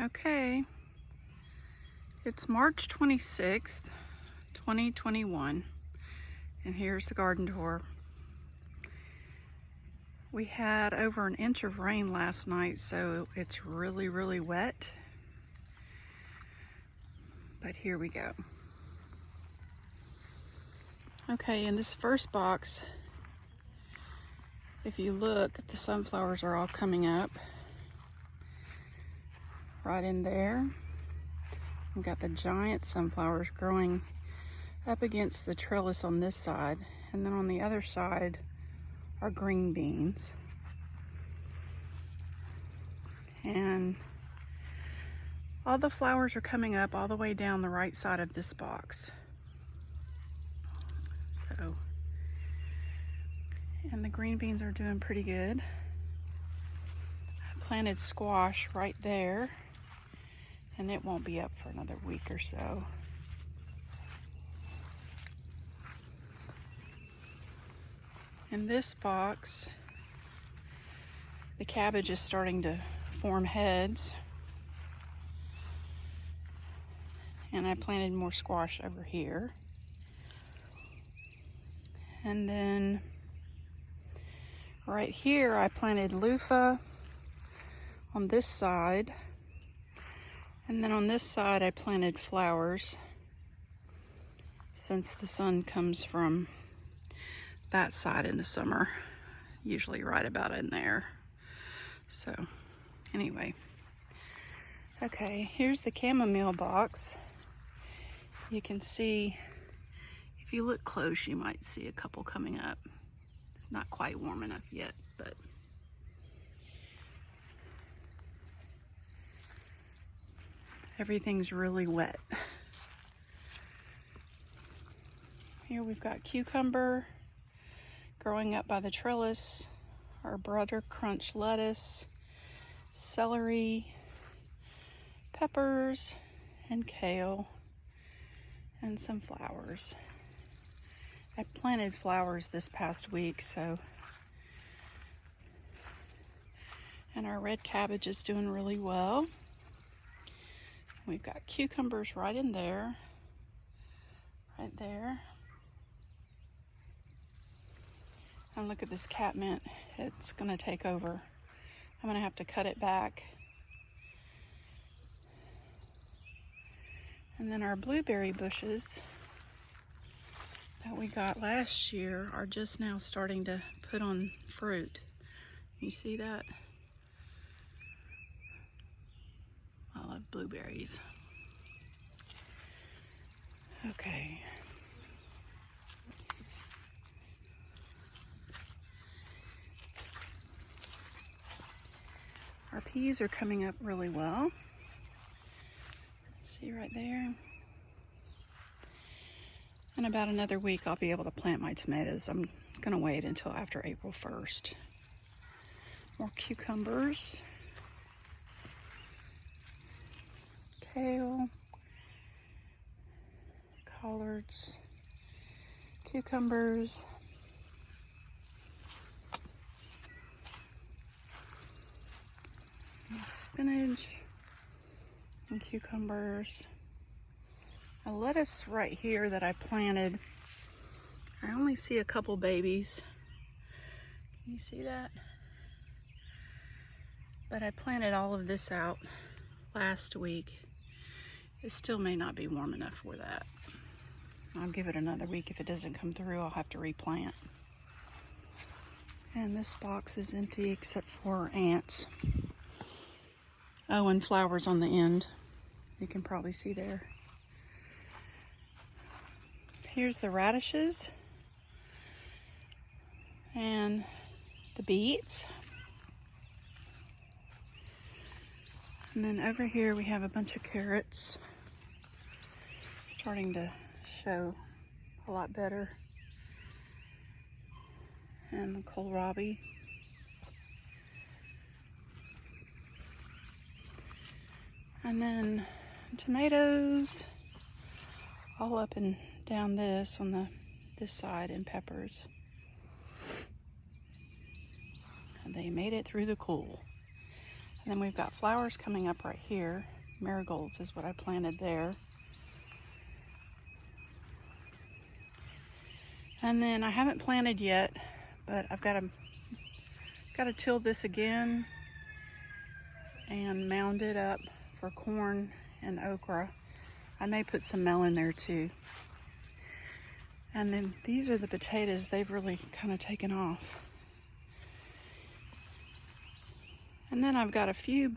Okay, it's March 26th, 2021, and here's the garden tour. We had over an inch of rain last night, so it's really wet. But here we go. Okay, in this first box, if you look, the sunflowers are all coming up. Right in there, we've got the giant sunflowers growing up against the trellis on this side, and then on the other side are green beans. And all the flowers are coming up all the way down the right side of this box. So, and the green beans are doing pretty good. I planted squash right there, and it won't be up for another week or so. In this box, the cabbage is starting to form heads, and I planted more squash over here. And then right here I planted loofah on this side, and then on this side I planted flowers, since the sun comes from that side in the summer, usually right about in there. So anyway, okay, here's the chamomile box. You can see, if you look close, you might see a couple coming up. It's not quite warm enough yet, but everything's really wet. Here we've got cucumber growing up by the trellis, our butter crunch lettuce, celery, peppers, and kale, and some flowers. I planted flowers this past week, so, and our red cabbage is doing really well. We've got cucumbers right in there, right there. And look at this catmint, it's gonna take over. I'm gonna have to cut it back. And then our blueberry bushes that we got last year are just now starting to put on fruit. You see that? I love blueberries. Okay. Our peas are coming up really well. See right there? In about another week, I'll be able to plant my tomatoes. I'm gonna wait until after April 1st. More cucumbers. Kale. Collards. Cucumbers. And spinach. And cucumbers. A lettuce right here that I planted, I only see a couple babies. Can you see that? But I planted all of this out last week. It still may not be warm enough for that. I'll give it another week. If it doesn't come through, I'll have to replant. And this box is empty except for ants. Oh, and flowers on the end. You can probably see there. Here's the radishes and the beets. And then over here we have a bunch of carrots starting to show a lot better. And the kohlrabi. And then tomatoes all up and down this on this side, and peppers. And they made it through the cool. And then we've got flowers coming up right here. Marigolds is what I planted there. And then I haven't planted yet, but I've got to till this again and mound it up for corn and okra. I may put some melon there too. And then these are the potatoes. They've really kind of taken off. And then I've got a few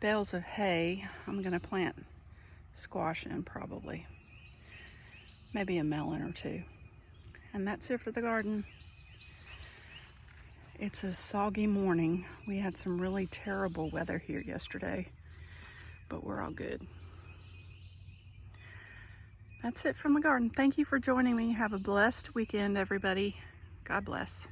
bales of hay. I'm going to plant squash in probably. Maybe a melon or two. And that's it for the garden. It's a soggy morning. We had some really terrible weather here yesterday, but we're all good. That's it from the garden. Thank you for joining me. Have a blessed weekend, everybody. God bless.